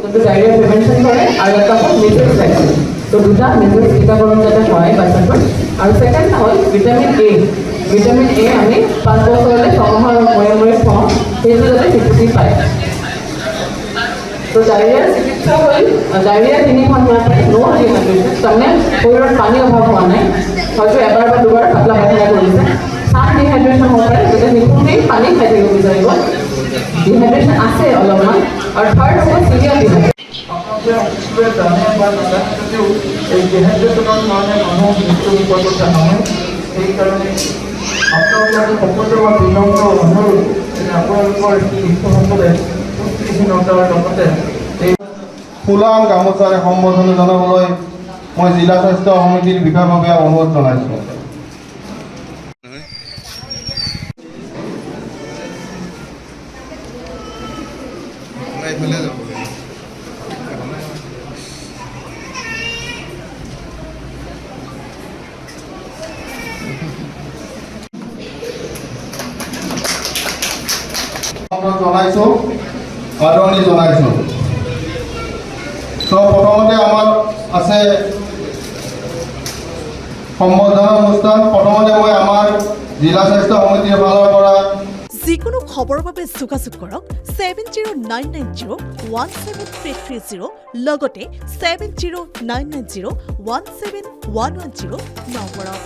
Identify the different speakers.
Speaker 1: যোনটো diarrhoea prevention কৰে আৰু এটা হ'ল মিজেলছ ভেকচিন। তো দুটা মিজেলছ টীকাকৰণ যাতে হয় বাচ্চাটোৰ। আৰু ছেকেণ্ড হ'ল ভিটামিন এ। ভিটামিন এ আমি 5 বছৰলৈ 6 মাহৰ মূৰে খুৱাওঁ, সেইটো যাতে শিশুটি পায়। তো ডায়েৰিয়াৰ চিকিৎসা হ'ল ডায়েৰিয়া 3 মাহ হোৱাৰ পাৰে নো ডিহাইড্ৰেশ্যন, তাৰমানে শৰীৰত পানীৰ অভাৱ হোৱা নাই, হয়তো এবাৰ বা দুবাৰ পাতলা পাতলা কৰিছে। সান ডিহাইড্ৰেশ্যন হ'ব পাৰে, যাতে শিশুটি পানী খাই থাকিব বিচাৰিব, ডিহাইড্ৰেশ্যন আছে অলপমান। আৰু থাৰ্ড হ'ব চিভিয়াৰ ডিহাইড্ৰেশ্যন।
Speaker 2: আপোনালোকে জানে বা নাজানে যদিও এই ডিহাইড্ৰেশ্যনৰ কাৰণে মানুহ মৃত্যু মুখত নহয়। সেইকাৰণে আপোনালোকে সকলো বা বিনম্ৰ অনুৰোধ আপোনালোকৰ শিশুসকলে পুষ্টিহীনতাৰ লগতে
Speaker 3: ফুলাম গামোচাৰে সম্বোধন জনাবলৈ মই জিলা স্বাস্থ্য সমিতিৰ বিষয়ভাৱে অনুৰোধ জনাইছোঁ। জনাইছোঁ, আদৰণি জনাইছোঁ। তো প্ৰথমতে আমাৰ আছে সম্বৰ্ধনা অনুষ্ঠান। প্ৰথমতে মই আমাৰ জিলা স্বাস্থ্য সমিতিৰ ফালৰ পৰা
Speaker 4: যিকোনো খবৰৰ বাবে যোগাযোগ কৰক 7099017330 লগতে 7099017110 নম্বৰত।